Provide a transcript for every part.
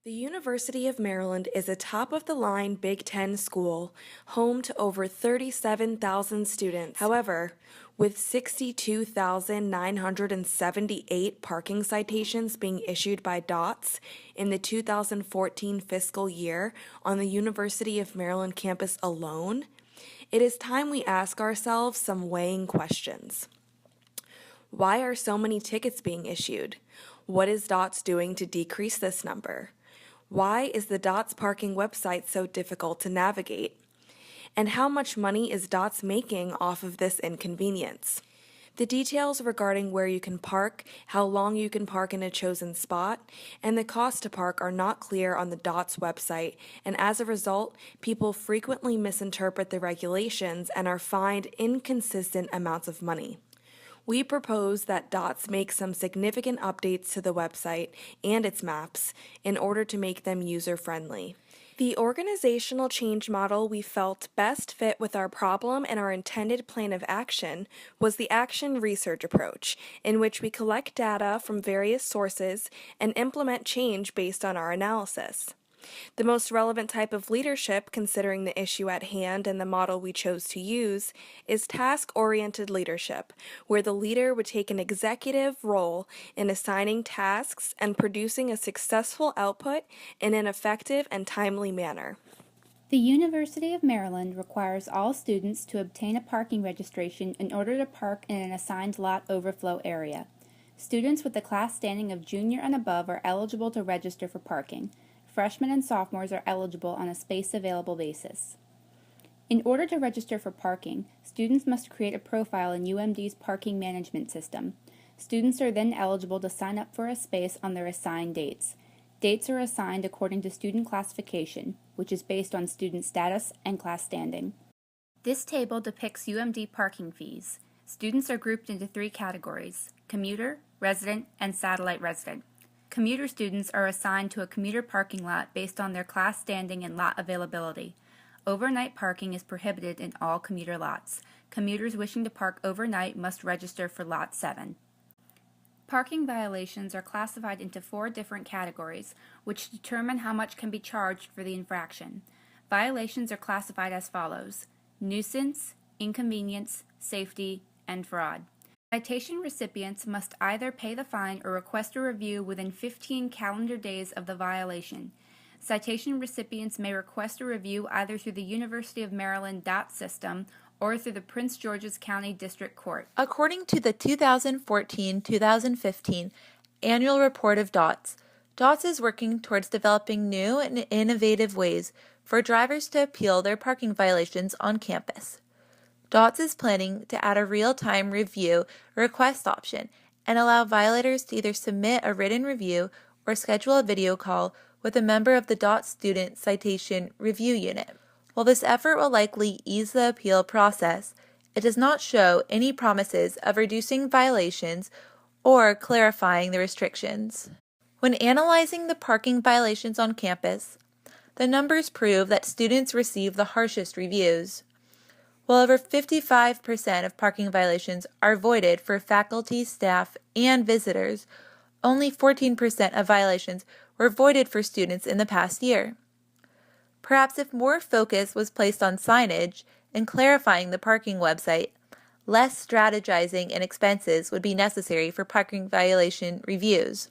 The University of Maryland is a top-of-the-line Big Ten school, home to over 37,000 students. However, with 62,978 parking citations being issued by DOTS in the 2014 fiscal year on the University of Maryland campus alone, it is time we ask ourselves some weighing questions. Why are so many tickets being issued? What is DOTS doing to decrease this number? Why is the DOTS parking website so difficult to navigate? And how much money is DOTS making off of this inconvenience? The details regarding where you can park, how long you can park in a chosen spot, and the cost to park are not clear on the DOTS website, and as a result, people frequently misinterpret the regulations and are fined inconsistent amounts of money. We propose that DOTS make some significant updates to the website and its maps in order to make them user-friendly. The organizational change model we felt best fit with our problem and our intended plan of action was the action research approach, in which we collect data from various sources and implement change based on our analysis. The most relevant type of leadership, considering the issue at hand and the model we chose to use, is task-oriented leadership, where the leader would take an executive role in assigning tasks and producing a successful output in an effective and timely manner. The University of Maryland requires all students to obtain a parking registration in order to park in an assigned lot overflow area. Students with the class standing of junior and above are eligible to register for parking. Freshmen and sophomores are eligible on a space available basis. In order to register for parking, students must create a profile in UMD's parking management system. Students are then eligible to sign up for a space on their assigned dates. Dates are assigned according to student classification, which is based on student status and class standing. This table depicts UMD parking fees. Students are grouped into three categories: commuter, resident, and satellite resident. Commuter students are assigned to a commuter parking lot based on their class standing and lot availability. Overnight parking is prohibited in all commuter lots. Commuters wishing to park overnight must register for Lot 7. Parking violations are classified into four different categories, which determine how much can be charged for the infraction. Violations are classified as follows: nuisance, inconvenience, safety, and fraud. Citation recipients must either pay the fine or request a review within 15 calendar days of the violation. Citation recipients may request a review either through the University of Maryland DOTS system or through the Prince George's County District Court. According to the 2014-2015 annual report of DOTS, DOTS is working towards developing new and innovative ways for drivers to appeal their parking violations on campus. DOTS is planning to add a real-time review request option and allow violators to either submit a written review or schedule a video call with a member of the DOTS Student Citation Review Unit. While this effort will likely ease the appeal process, it does not show any promises of reducing violations or clarifying the restrictions. When analyzing the parking violations on campus, the numbers prove that students receive the harshest reviews. While over 55% of parking violations are voided for faculty, staff, and visitors, only 14% of violations were voided for students in the past year. Perhaps if more focus was placed on signage and clarifying the parking website, less strategizing and expenses would be necessary for parking violation reviews.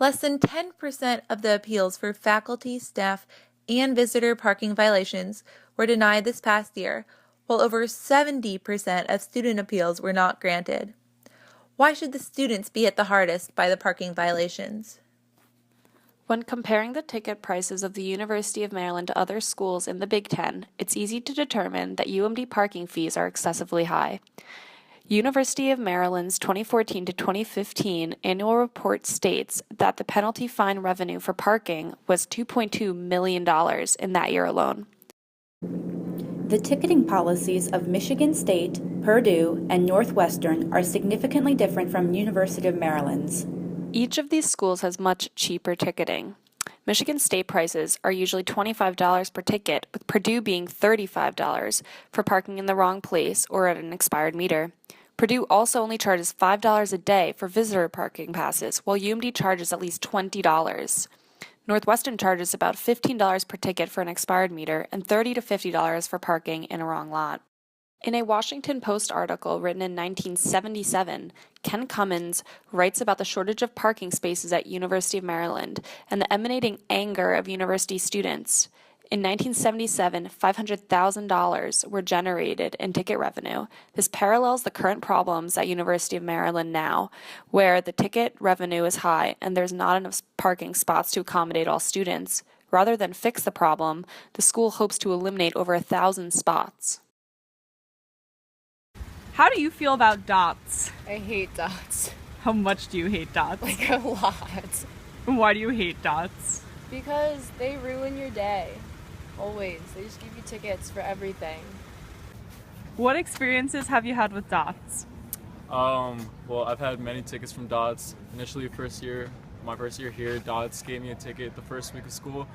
Less than 10% of the appeals for faculty, staff, and visitor parking violations were denied this past year, while over 70% of student appeals were not granted. Why should the students be hit the hardest by the parking violations? When comparing the ticket prices of the University of Maryland to other schools in the Big Ten, it's easy to determine that UMD parking fees are excessively high. University of Maryland's 2014 to 2015 annual report states that the penalty fine revenue for parking was $2.2 million in that year alone. The ticketing policies of Michigan State, Purdue, and Northwestern are significantly different from University of Maryland's. Each of these schools has much cheaper ticketing. Michigan State prices are usually $25 per ticket, with Purdue being $35 for parking in the wrong place or at an expired meter. Purdue also only charges $5 a day for visitor parking passes, while UMD charges at least $20. Northwestern charges about $15 per ticket for an expired meter and $30 to $50 for parking in a wrong lot. In a Washington Post article written in 1977, Ken Cummins writes about the shortage of parking spaces at University of Maryland and the emanating anger of university students. In 1977, $500,000 were generated in ticket revenue. This parallels the current problems at University of Maryland now, where the ticket revenue is high and there's not enough parking spots to accommodate all students. Rather than fix the problem, the school hopes to eliminate over 1,000 spots. How do you feel about dots? I hate dots. How much do you hate dots? Like a lot. Why do you hate dots? Because they ruin your day. Always. They just give you tickets for everything. What experiences have you had with dots? Well, I've had many tickets from Dots. Initially, my first year here, Dots gave me a ticket the first week of school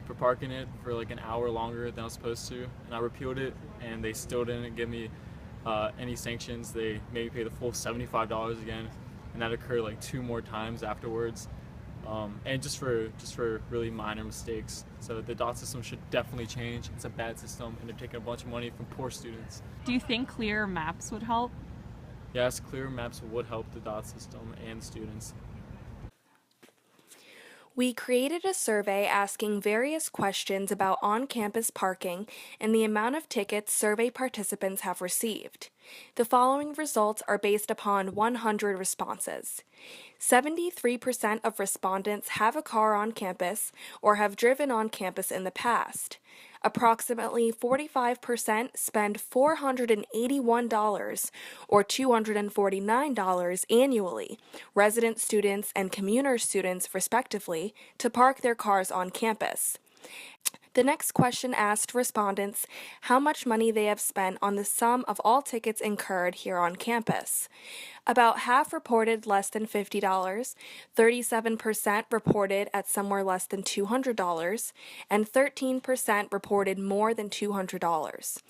for parking it for like an hour longer than I was supposed to, and I repealed it, and they still didn't give me any sanctions. They made me pay the full $75 again, and that occurred like 2 more times afterwards. And just for really minor mistakes. So the DOT system should definitely change. It's a bad system, and they're taking a bunch of money from poor students. Do you think clear maps would help? Yes, clear maps would help the DOT system and students. We created a survey asking various questions about on-campus parking and the amount of tickets survey participants have received. The following results are based upon 100 responses. 73% of respondents have a car on campus or have driven on campus in the past. Approximately 45% spend $481 or $249 annually, resident students and commuter students respectively, to park their cars on campus. The next question asked respondents how much money they have spent on the sum of all tickets incurred here on campus. About half reported less than $50, 37% reported at somewhere less than $200, and 13% reported more than $200.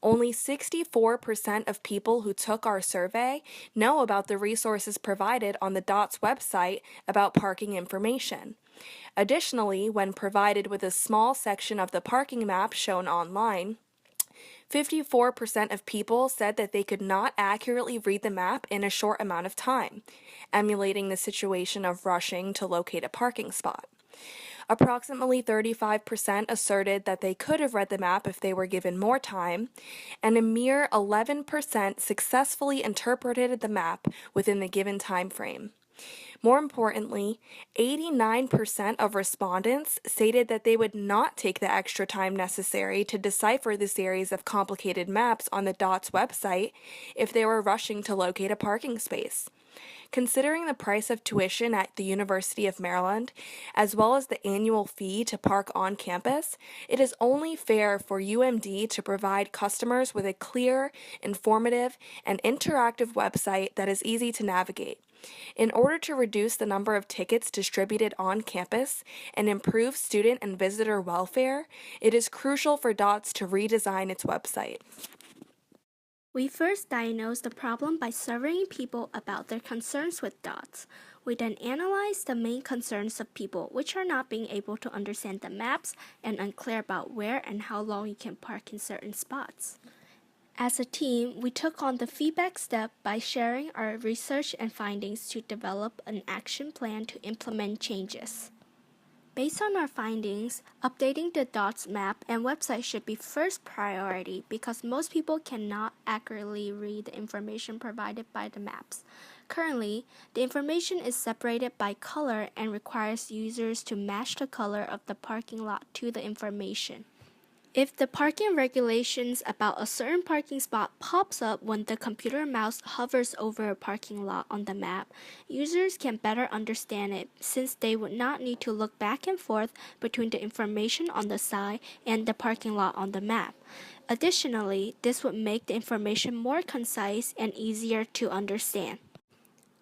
Only 64% of people who took our survey know about the resources provided on the DOTS website about parking information. Additionally, when provided with a small section of the parking map shown online, 54% of people said that they could not accurately read the map in a short amount of time, emulating the situation of rushing to locate a parking spot. Approximately 35% asserted that they could have read the map if they were given more time, and a mere 11% successfully interpreted the map within the given time frame. More importantly, 89% of respondents stated that they would not take the extra time necessary to decipher the series of complicated maps on the DOTS website if they were rushing to locate a parking space. Considering the price of tuition at the University of Maryland, as well as the annual fee to park on campus, it is only fair for UMD to provide customers with a clear, informative, and interactive website that is easy to navigate. In order to reduce the number of tickets distributed on campus and improve student and visitor welfare, it is crucial for DOTS to redesign its website. We first diagnosed the problem by surveying people about their concerns with DOTS. We then analyzed the main concerns of people, which are not being able to understand the maps and unclear about where and how long you can park in certain spots. As a team, we took on the feedback step by sharing our research and findings to develop an action plan to implement changes. Based on our findings, updating the DOTS map and website should be first priority because most people cannot accurately read the information provided by the maps. Currently, the information is separated by color and requires users to match the color of the parking lot to the information. If the parking regulations about a certain parking spot pops up when the computer mouse hovers over a parking lot on the map, users can better understand it since they would not need to look back and forth between the information on the side and the parking lot on the map. Additionally, this would make the information more concise and easier to understand.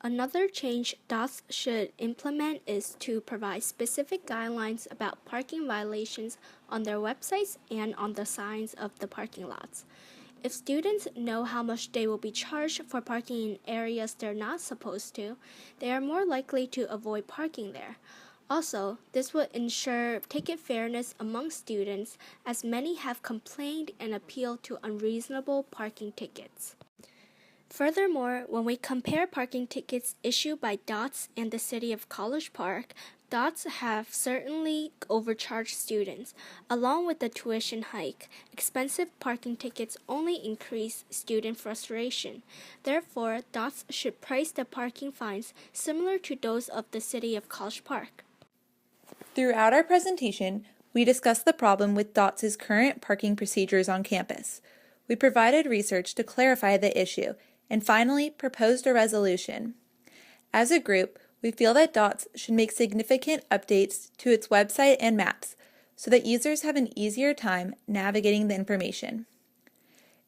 Another change DOTS should implement is to provide specific guidelines about parking violations on their websites and on the signs of the parking lots. If students know how much they will be charged for parking in areas they're not supposed to, they are more likely to avoid parking there. Also, this would ensure ticket fairness among students, as many have complained and appealed to unreasonable parking tickets. Furthermore, when we compare parking tickets issued by DOTS and the City of College Park, DOTS have certainly overcharged students. Along with the tuition hike, expensive parking tickets only increase student frustration. Therefore, DOTS should price the parking fines similar to those of the City of College Park. Throughout our presentation, we discussed the problem with DOTS's current parking procedures on campus. We provided research to clarify the issue, and finally proposed a resolution. As a group, we feel that DOTS should make significant updates to its website and maps so that users have an easier time navigating the information.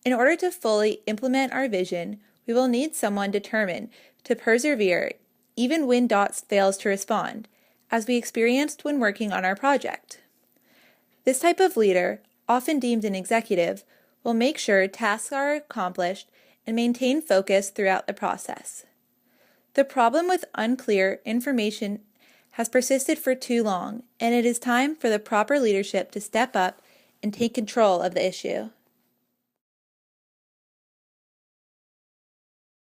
In order to fully implement our vision, we will need someone determined to persevere even when DOTS fails to respond, as we experienced when working on our project. This type of leader, often deemed an executive, will make sure tasks are accomplished and maintain focus throughout the process. The problem with unclear information has persisted for too long, and it is time for the proper leadership to step up and take control of the issue.